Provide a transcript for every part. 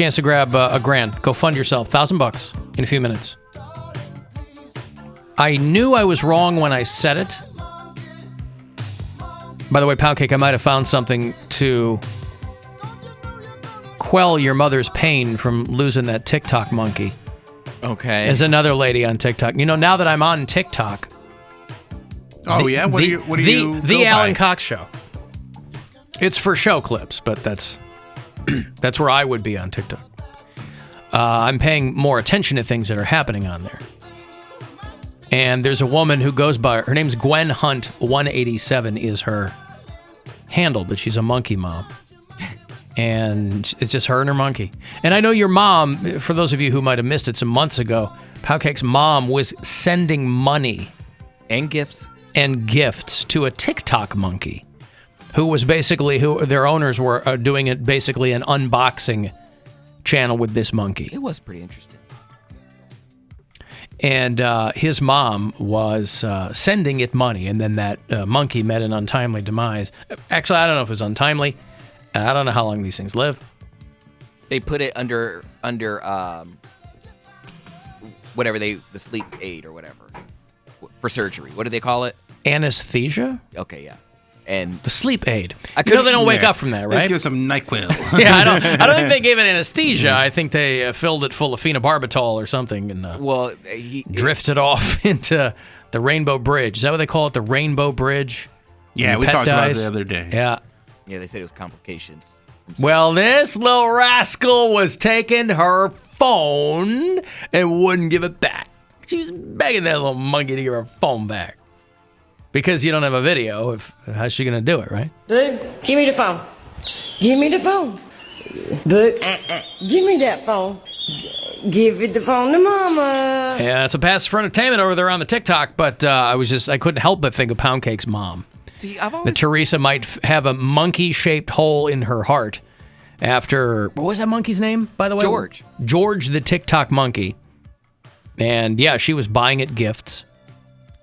chance to grab a grand. Go fund yourself. $1,000 in a few minutes. I knew I was wrong when I said it. By the way, Poundcake, I might have found something to quell your mother's pain from losing that TikTok monkey. Okay. There's another lady on TikTok. You know, now that I'm on TikTok. Oh, yeah? What do you The Alan Cox Show. It's for show clips, but that's where I would be on TikTok. I'm paying more attention to things that are happening on there. And there's a woman who goes by, her name's Gwen Hunt, 187 is her handle, but she's a monkey mom. And it's just her and her monkey. And I know your mom, for those of you who might have missed it some months ago, Poundcake's mom was sending money. And gifts. And gifts to a TikTok monkey, who was basically, who their owners were doing it basically an unboxing channel with this monkey. It was pretty interesting. And his mom was sending it money, and then that monkey met an untimely demise. Actually, I don't know if it was untimely. I don't know how long these things live. They put it under whatever the sleep aid or whatever for surgery. What do they call it? Anesthesia? Okay, yeah. And the sleep aid. You know they don't wake up from that, right? Let's give some NyQuil. Yeah, I don't think they gave it anesthesia. I think they filled it full of phenobarbital or something and he drifted off into the Rainbow Bridge. Is that what they call it? The Rainbow Bridge? Yeah, we talked about it the other day. Yeah. Yeah, they said it was complications. Well, this little rascal was taking her phone and wouldn't give it back. She was begging that little monkey to give her phone back. Because you don't have a video, how's she going to do it, right? Dude, give me the phone. Give me the phone. Dude, give me that phone. Give it the phone to mama. Yeah, it's a pass for entertainment over there on the TikTok, but I couldn't help but think of Poundcake's mom. See, I've always... That Teresa might have a monkey-shaped hole in her heart after, what was that monkey's name, by the way? George. George the TikTok monkey. And yeah, she was buying it gifts.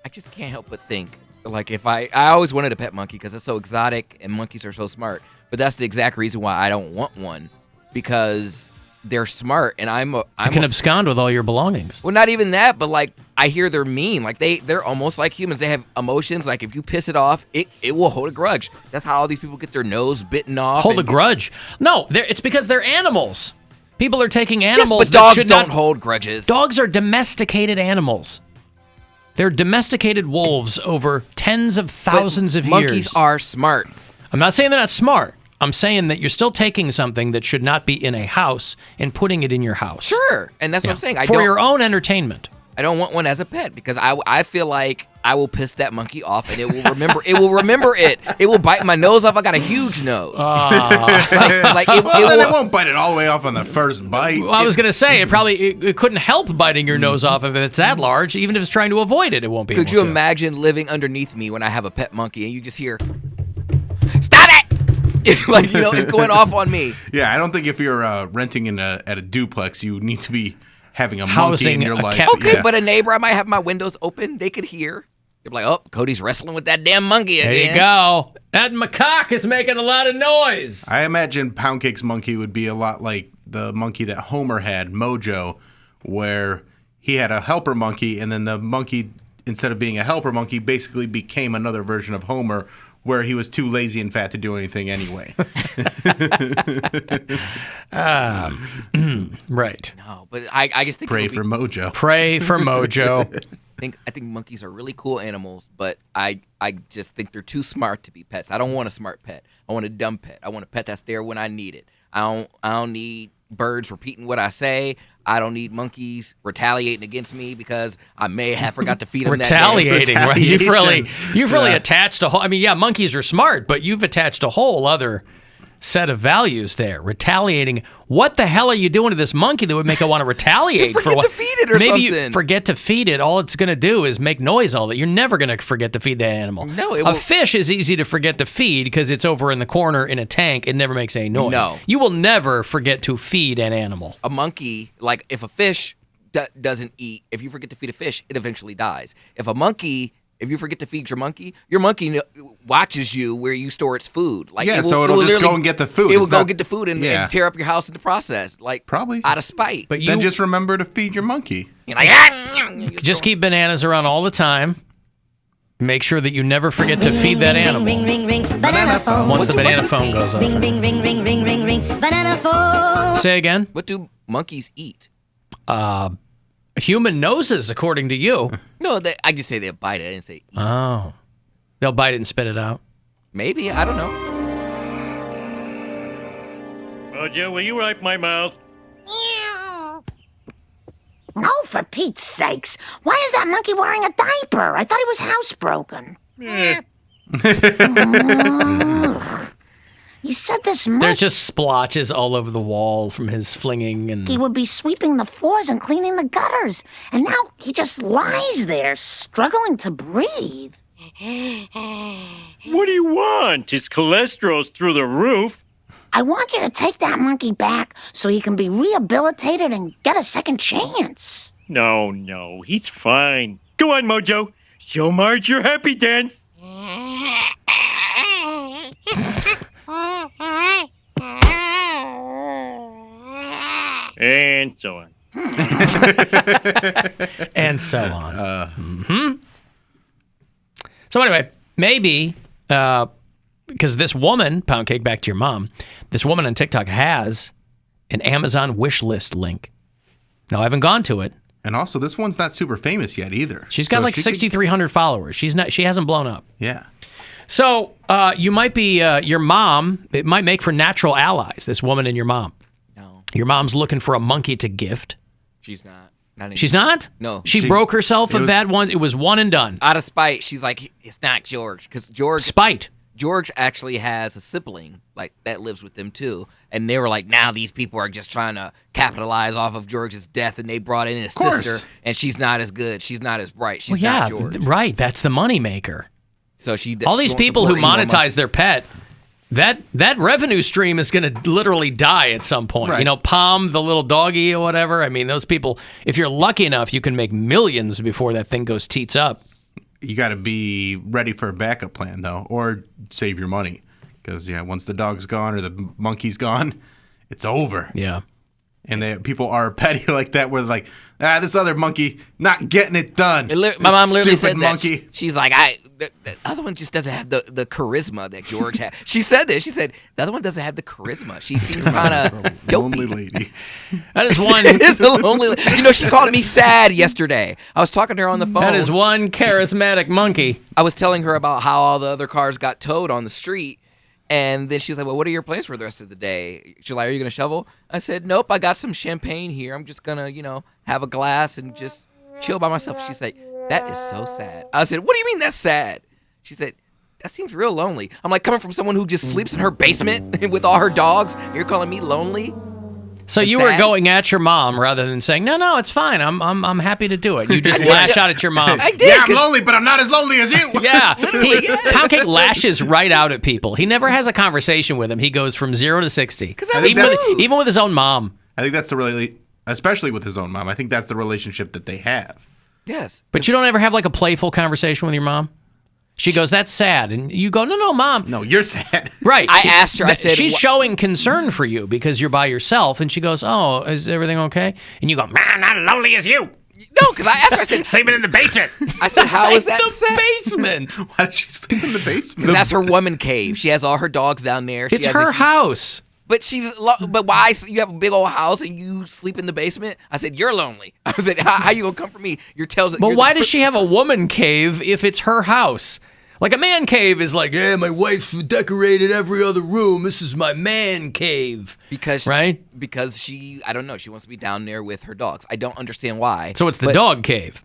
I just can't help but think, like, if I always wanted a pet monkey because it's so exotic and monkeys are so smart, but that's the exact reason why I don't want one, because they're smart and I can abscond with all your belongings. Well, not even that, but like I hear they're mean. Like they're almost like humans. They have emotions. Like if you piss it off, it will hold a grudge. That's how all these people get their nose bitten off. Hold a grudge? No, it's because they're animals. People are taking animals. Yes, but dogs don't hold grudges. Dogs are domesticated animals. They're domesticated wolves over tens of thousands of years. Monkeys are smart. I'm not saying they're not smart. I'm saying that you're still taking something that should not be in a house and putting it in your house. Sure, and that's what I'm saying. For your own entertainment. I don't want one as a pet because I feel like I will piss that monkey off and it will remember. It will remember it. It will bite my nose off. I got a huge nose. It won't bite it all the way off on the first bite. Well, I was going to say it couldn't help biting your nose off if it's that large. Even if it's trying to avoid it, it won't be. Could you imagine living underneath me when I have a pet monkey and you just hear, "Stop it!" Like, you know, it's going off on me. Yeah, I don't think if you're renting at a duplex, you need to be having a Housing monkey in your life. Okay, yeah. but a neighbor, I might have my windows open. They could hear. They're like, "Oh, Cody's wrestling with that damn monkey again." There you go. That macaque is making a lot of noise. I imagine Poundcake's monkey would be a lot like the monkey that Homer had, Mojo, where he had a helper monkey, and then the monkey, instead of being a helper monkey, basically became another version of Homer, where he was too lazy and fat to do anything anyway. Right. No, but I just think Pray for Mojo. Pray for Mojo. I think monkeys are really cool animals, but I just think they're too smart to be pets. I don't want a smart pet. I want a dumb pet. I want a pet that's there when I need it. I don't need birds repeating what I say. I don't need monkeys retaliating against me because I may have forgot to feed them that day. Retaliating, right? You've really attached a whole. I mean, yeah, monkeys are smart, but you've attached a whole other set of values there. Retaliating. What the hell are you doing to this monkey that would make it want to retaliate? You forget to feed it or Maybe something. You forget to feed it. All it's going to do is make noise all that. You're never going to forget to feed that animal. No, a fish is easy to forget to feed because it's over in the corner in a tank. It never makes any noise. No. You will never forget to feed an animal. A monkey, like if a fish doesn't eat, if you forget to feed a fish, it eventually dies. If a monkey If you forget to feed your monkey watches you where you store its food. Like so it'll just go and get the food. It will go get the food and tear up your house in the process. Like probably out of spite. But then just remember to feed your monkey. You're like, just keep bananas around all the time. Make sure that you never forget to feed that animal. Ring, ring, ring, ring, banana phone. Once the banana phone goes off. Ring, ring, ring, ring, ring, ring, ring, banana phone. Say again? What do monkeys eat? Human noses, according to you. No, I just say they bite it. I didn't say eat. Oh. They'll bite it and spit it out. Maybe. I don't know. Mojo, will you wipe my mouth? No, for Pete's sakes. Why is that monkey wearing a diaper? I thought he was housebroken. Ugh. You said this monkey There's just splotches all over the wall from his flinging and... would be sweeping the floors and cleaning the gutters. And now he just lies there, struggling to breathe. What do you want? His cholesterol's through the roof. I want you to take that monkey back so he can be rehabilitated and get a second chance. No, he's fine. Go on, Mojo. Show Marge your happy dance. And so on. and so on. So anyway, maybe, because this woman, Poundcake, back to your mom, this woman on TikTok has an Amazon wish list link. Now, I haven't gone to it. And also, this one's not super famous yet either. She's got 6,300 followers. She hasn't blown up. Yeah. So you might be your mom. It might make for natural allies. This woman and your mom. No. Your mom's looking for a monkey to gift. She's not. Not anymore. She's not? No. She broke herself of that one. It was one and done. Out of spite, she's like, it's not George. Because Spite. George actually has a sibling like that lives with them too, and they were like, now these people are just trying to capitalize off of George's death, and they brought in his sister, and she's not as good, she's not as bright, she's not George. Right. That's the money maker. So all these people who monetize their pet, that revenue stream is going to literally die at some point. Right. You know, Palm, the little doggy or whatever. I mean, those people, if you're lucky enough, you can make millions before that thing goes teats up. You got to be ready for a backup plan, though, or save your money. Because, once the dog's gone or the monkey's gone, it's over. Yeah. And people are petty like that, where they're like, this other monkey not getting it done. My mom literally said monkey. that. She's like, the other one just doesn't have the charisma that George had. She said this. She said, the other one doesn't have the charisma. She seems kind of dopey. Lonely lady. That is one. It is a lonely lady. You know, she called me sad yesterday. I was talking to her on the phone. That is one charismatic monkey. I was telling her about how all the other cars got towed on the street. And then she was like, well, what are your plans for the rest of the day? She's like, are you going to shovel? I said, nope, I got some champagne here. I'm just going to, have a glass and just chill by myself. She said, that is so sad. I said, what do you mean that's sad? She said, that seems real lonely. I'm like, coming from someone who just sleeps in her basement with all her dogs, you're calling me lonely? So you were going at your mom rather than saying, no, it's fine. I'm happy to do it. You just lash out at your mom. I did. Yeah, I'm lonely, but I'm not as lonely as you. Yeah. Poundcake lashes right out at people. He never has a conversation with them. He goes from 0 to 60. Even with his own mom. I think that's especially with his own mom. I think that's the relationship that they have. Yes. But you don't ever have like a playful conversation with your mom? She goes, that's sad. And you go, no, Mom. No, you're sad. Right. I asked her, I said... She's showing concern for you because you're by yourself. And she goes, oh, is everything okay? And you go, man, not as lonely as you. No, because I asked her, I said... Sleeping in the basement. I said, how is that sad? Basement. Why does she sleep in the basement? That's her woman cave. She has all her dogs down there. It's her house. But but why you have a big old house and you sleep in the basement? I said, you're lonely. I said, how you gonna come for me? But why does she have a woman cave if it's her house? Like a man cave is like, yeah, my wife's decorated every other room. This is my man cave. Because she, I don't know, she wants to be down there with her dogs. I don't understand why. So it's the dog cave.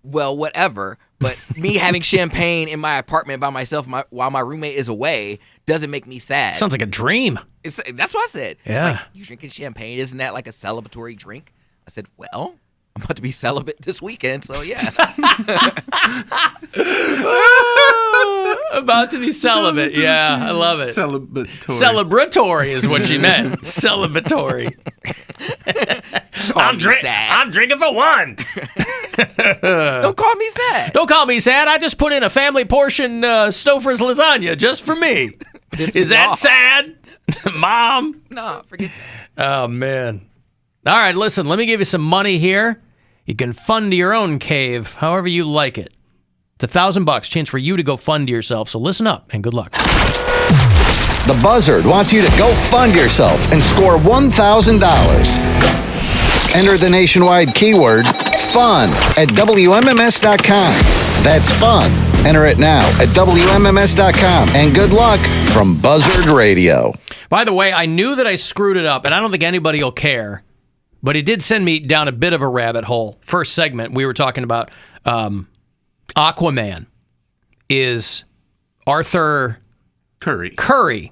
Well, whatever. But me having champagne in my apartment by myself while my roommate is away doesn't make me sad. Sounds like a dream. That's what I said. Yeah. It's like, you drinking champagne, isn't that like a celebratory drink? I said, well, I'm about to be celibate this weekend, so yeah. About to be celibate. Yeah, I love it. Celebratory. Celebratory is what she meant. Celebratory. call me sad. I'm drinking for one. Don't call me sad. Don't call me sad. I just put in a family portion Stouffer's lasagna just for me. Is that sad, Mom? No, forget that. Oh, man. All right, listen, let me give you some money here. You can fund your own cave however you like it. It's $1,000, chance for you to go fund yourself. So listen up and good luck. The Buzzard wants you to go fund yourself and score $1,000. Enter the nationwide keyword FUN at WMMS.com. That's fun. Enter it now at WMMS.com. And good luck from Buzzard Radio. By the way, I knew that I screwed it up, and I don't think anybody will care, but it did send me down a bit of a rabbit hole. First segment, we were talking about Aquaman is Arthur Curry.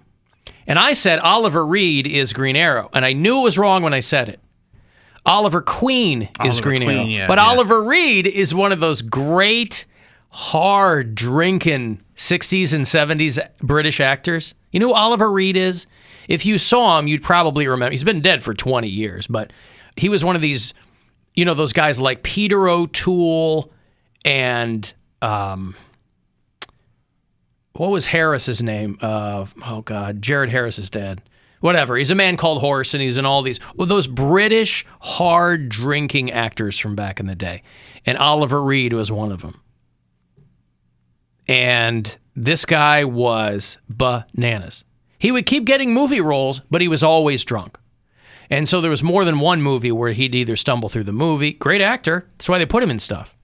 And I said Oliver Reed is Green Arrow, and I knew it was wrong when I said it. Oliver Queen is Green Arrow. Yeah, but Oliver Reed is one of those great, hard-drinking 60s and 70s British actors. You know who Oliver Reed is? If you saw him, you'd probably remember. He's been dead for 20 years, but he was one of these, those guys like Peter O'Toole and, what was Harris's name? Jared Harris's dad. Whatever. He's a man called Horse, and he's in all those British hard-drinking actors from back in the day. And Oliver Reed was one of them. And this guy was bananas. He would keep getting movie roles, but he was always drunk. And so there was more than one movie where he'd either stumble through the movie. Great actor. That's why they put him in stuff.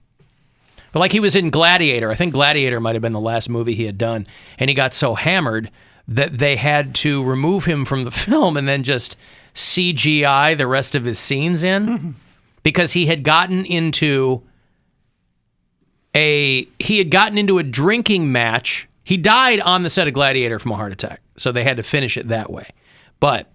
But like he was in Gladiator. I think Gladiator might have been the last movie he had done. And he got so hammered that they had to remove him from the film and then just CGI the rest of his scenes in. Because he had gotten into a drinking match. He died on the set of Gladiator from a heart attack. So they had to finish it that way. But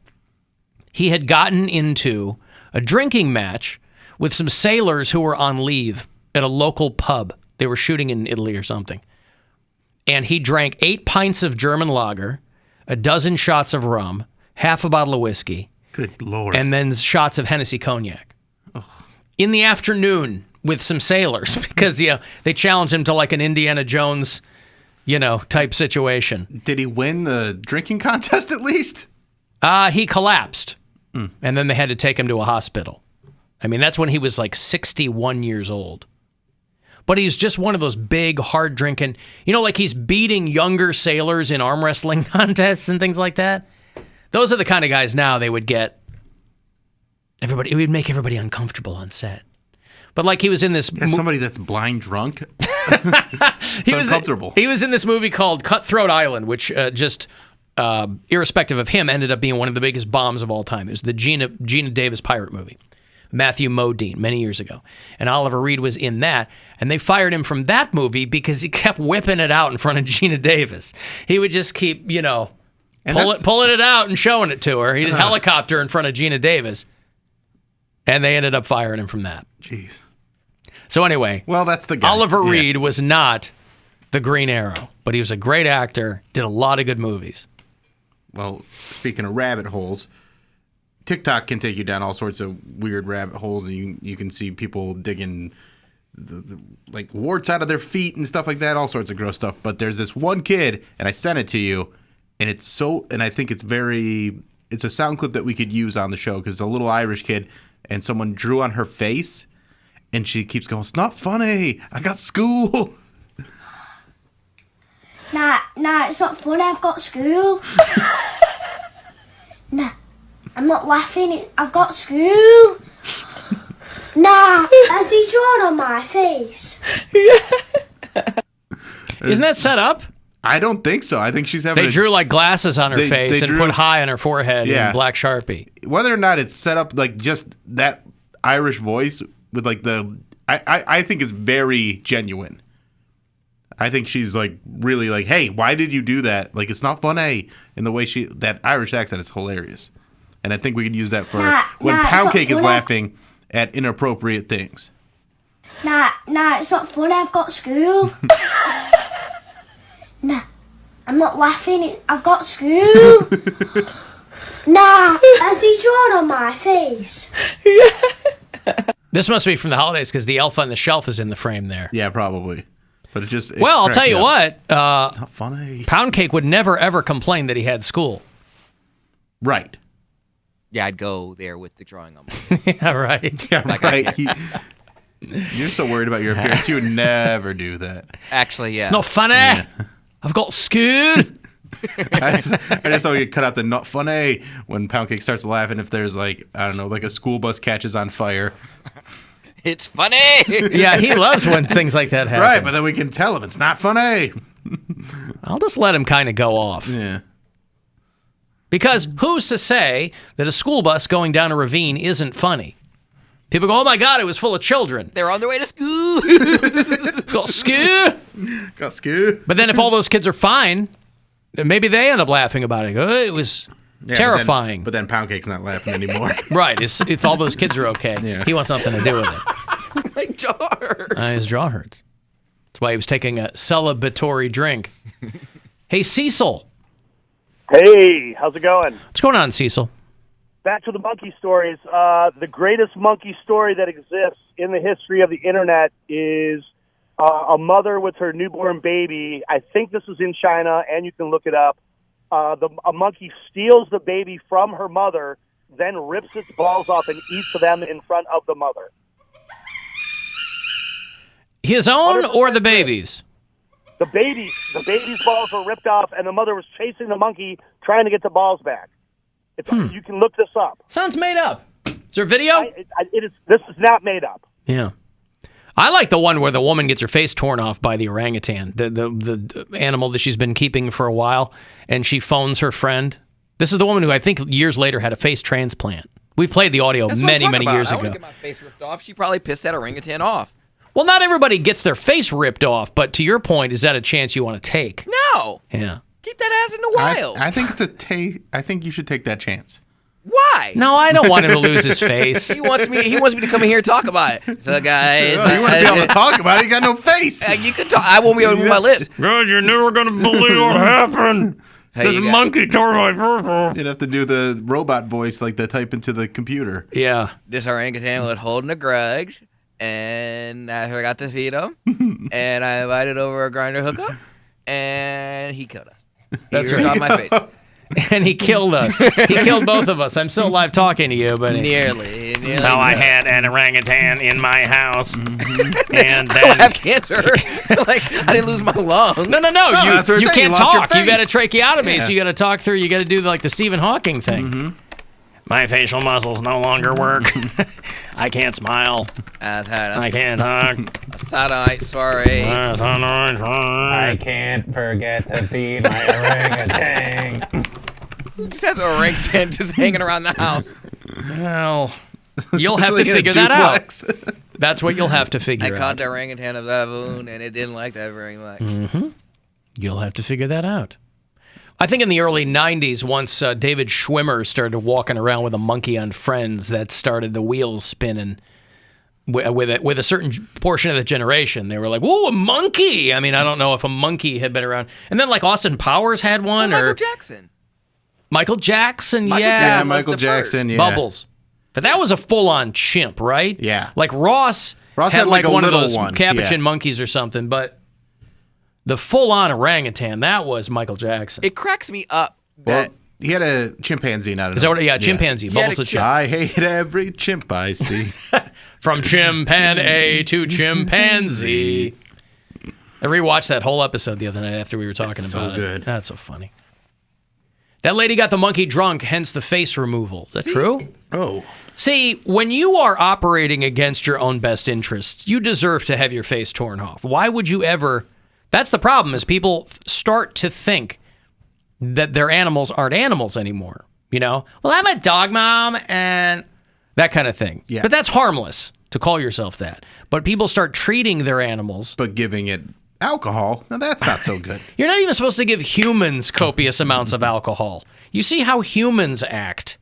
he had gotten into a drinking match with some sailors who were on leave at a local pub. They were shooting in Italy or something. And he drank 8 pints of German lager, a dozen shots of rum, half a bottle of whiskey. Good Lord. And then shots of Hennessy cognac. Ugh. In the afternoon with some sailors because, they challenged him to like an Indiana Jones, type situation. Did he win the drinking contest at least? He collapsed. And then they had to take him to a hospital. I mean, that's when he was like 61 years old. But he's just one of those big, hard-drinking, like he's beating younger sailors in arm wrestling contests and things like that. Those are the kind of guys now they would get everybody. It would make everybody uncomfortable on set. But like he was in this... somebody that's blind drunk? He was uncomfortable. He was in this movie called Cutthroat Island, which irrespective of him, ended up being one of the biggest bombs of all time. It was the Gina Davis pirate movie. Matthew Modine, many years ago. And Oliver Reed was in that. And they fired him from that movie because he kept whipping it out in front of Gina Davis. He would just keep, pulling it out and showing it to her. He did helicopter in front of Gina Davis. And they ended up firing him from that. Jeez. So anyway. Well, that's the guy. Oliver Reed was not the Green Arrow, but he was a great actor, did a lot of good movies. Well, speaking of rabbit holes, TikTok can take you down all sorts of weird rabbit holes, and you can see people digging like warts out of their feet and stuff like that, all sorts of gross stuff. But there's this one kid, and I sent it to you, and I think it's a sound clip that we could use on the show because it's a little Irish kid, and someone drew on her face, and she keeps going, "It's not funny. I got school." Nah, it's not funny. I've got school. Nah. I'm not laughing. I've got school. Nah, has he drawn on my face? Isn't that set up? I don't think so. I think she's having. They drew like glasses on her face and put high on her forehead in black Sharpie. Whether or not it's set up like just that Irish voice with like I think it's very genuine. I think she's like really like, hey, why did you do that? Like it's not funny. And the way that Irish accent is hilarious. And I think we could use that for when Poundcake is laughing at inappropriate things. Nah, it's not funny. I've got school. Nah, I'm not laughing. I've got school. Nah, has he drawn on my face? This must be from the holidays because the elf on the shelf is in the frame there. Yeah, probably. But it well, I'll tell you what. It's not funny. Poundcake would never, ever complain that he had school. Right. Yeah, I'd go there with the drawing on my face. Yeah, right. Yeah, Like right. You're so worried about your appearance. You would never do that. Actually, yeah. It's not funny. Yeah. I've got school. I just thought you'd cut out the not funny when Poundcake starts laughing if there's like, I don't know, like a school bus catches on fire. It's funny. Yeah, he loves when things like that happen. Right, but then we can tell him it's not funny. I'll just let him kind of go off. Yeah. Because who's to say that a school bus going down a ravine isn't funny? People go, oh my God, it was full of children. They're on their way to school. Got school. Got school. But then if all those kids are fine, then maybe they end up laughing about it. Oh, it was terrifying. But then Poundcake's not laughing anymore. Right. If all those kids are okay, Yeah. he wants nothing to do with it. My jaw hurts. His jaw hurts. That's why he was taking a celebratory drink. Hey, Cecil. Hey, how's it going? What's going on, Cecil? Back to the monkey stories. The greatest monkey story that exists in the history of the internet is a mother with her newborn baby. I think this is in China, and you can look it up. A monkey steals the baby from her mother, then rips its balls off and eats them in front of the mother. His own or the baby's? The baby's balls were ripped off, and the mother was chasing the monkey, trying to get the balls back. You can look this up. Sounds made up. Is there video? This is not made up. Yeah. I like the one where the woman gets her face torn off by the orangutan, the animal that she's been keeping for a while, and she phones her friend. This is the woman who I think years later had a face transplant. We've played the audio That's what I'm many talking years about. I ago. want to get my face ripped off. She probably pissed that orangutan off. Well, not everybody gets their face ripped off, but to your point, is that a chance you want to take? No. Yeah. Keep that ass in the wild. I think it's I think you should take that chance. Why? No, I don't want him to lose his face. He wants me to come in here and talk about it. So, guys, You want to be able to talk about it? You got no face. You can talk. I won't be able to move my lips. God, you're never gonna believe what happened. Hey, This monkey tore my purple. You'd have to do the robot voice, like the type into the computer. Yeah. This orangutan was holding a grudge, and I forgot to feed him, and I invited over a grinder hookup, and he killed us. He ripped off my face. And he killed us. He killed both of us. I'm still alive talking to you, but Nearly. So I had an orangutan in my house, and I don't then have cancer. Like, I didn't lose my lung. No. that's what I'm You saying. can't You lost your talk. You got a face. tracheotomy, Yeah. so you got to talk through. You got to do like the Stephen Hawking thing. my facial muscles no longer work. I can't smile. I can't talk. Sorry. I can't forget to feed my orangutan. Who just has an orangutan just hanging around the house? Well, you'll have to Like in a figure that out. duplex. That's what you'll have to figure I out. caught the orangutan of that wound, and it didn't like that very much. You'll have to figure that out. I think in the early 90s, once David Schwimmer started walking around with a monkey on Friends, that started the wheels spinning with a certain portion of the generation. They were like, "Whoa, a monkey!" I mean, I don't know if a monkey had been around. And then like Austin Powers had one, Michael or Jackson. Michael Jackson, Michael yeah. Jackson was Michael the Jackson, first. yeah. Bubbles. But that was a full-on chimp, right? Yeah. Like Ross had like a one of little those one, capuchin yeah. monkeys or something, but the full-on orangutan, that was Michael Jackson. It cracks me up Well, that he had a chimpanzee, not an Is that what? Yeah, chimpanzee. He had Bubbles a the chimp. I hate every chimp I see. From chimpanzee to chimpanzee. I rewatched that whole episode the other night after we were talking That's about so it. good. That's so funny. That lady got the monkey drunk, hence the face removal. Is that true? Oh. See, when you are operating against your own best interests, you deserve to have your face torn off. Why would you ever? That's the problem, is people start to think that their animals aren't animals anymore. You know? Well, I'm a dog mom and that kind of thing. Yeah. But that's harmless to call yourself that. But people start treating their animals. But giving it alcohol, now that's not so good. You're not even supposed to give humans copious amounts of alcohol. You see how humans act,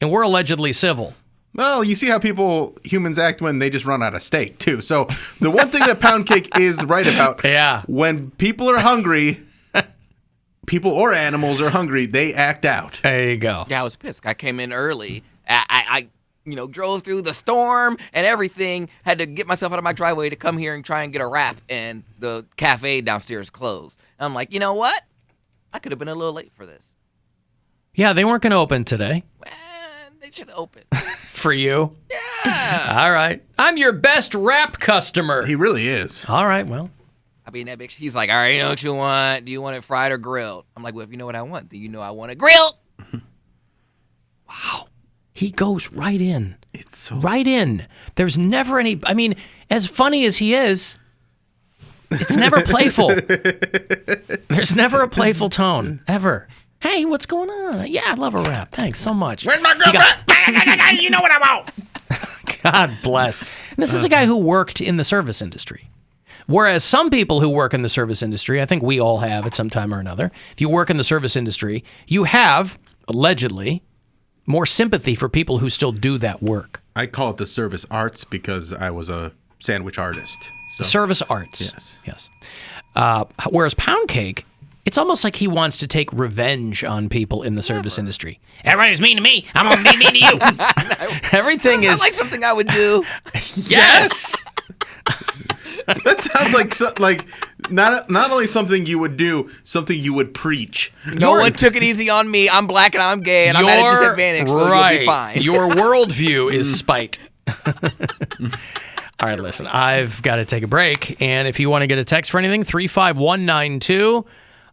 and we're allegedly civil. Well, you see how humans act when they just run out of steak, too. So the one thing that Poundcake is right about, Yeah. when people are hungry, people or animals are hungry, they act out. There you go. Yeah, I was pissed. I came in early. I drove through the storm and everything, had to get myself out of my driveway to come here and try and get a wrap, and the cafe downstairs closed. And I'm like, you know what? I could have been a little late for this. Yeah, they weren't going to open today. They should open. For you? Yeah. All right. I'm your best wrap customer. He really is. All right, well. I mean, that bitch, he's like, all right, you know what you want? Do you want it fried or grilled? I'm like, well, if you know what I want, then you know I want it grilled. Wow. He goes right in. It's so... Right in. There's never any... I mean, as funny as he is, it's never playful. There's never a playful tone, ever. Hey, what's going on? Yeah, I love a wrap. Thanks so much. Where's my girlfriend? You know what I want. God bless. And this is a guy who worked in the service industry. Whereas some people who work in the service industry, I think we all have at some time or another, if you work in the service industry, you have, allegedly, more sympathy for people who still do that work. I call it the service arts because I was a sandwich artist. So. Service arts. Yes. Whereas Poundcake, it's almost like he wants to take revenge on people in the service industry. Everybody's mean to me. I'm going to be mean to you. Everything is... Sounds like something I would do. Yes! That sounds like not only something you would do, something you would preach. No one took it easy on me. I'm black and I'm gay and I'm at a disadvantage, so you'll be fine. Your worldview is spite. All right, listen, I've got to take a break. And if you want to get a text for anything, 35192.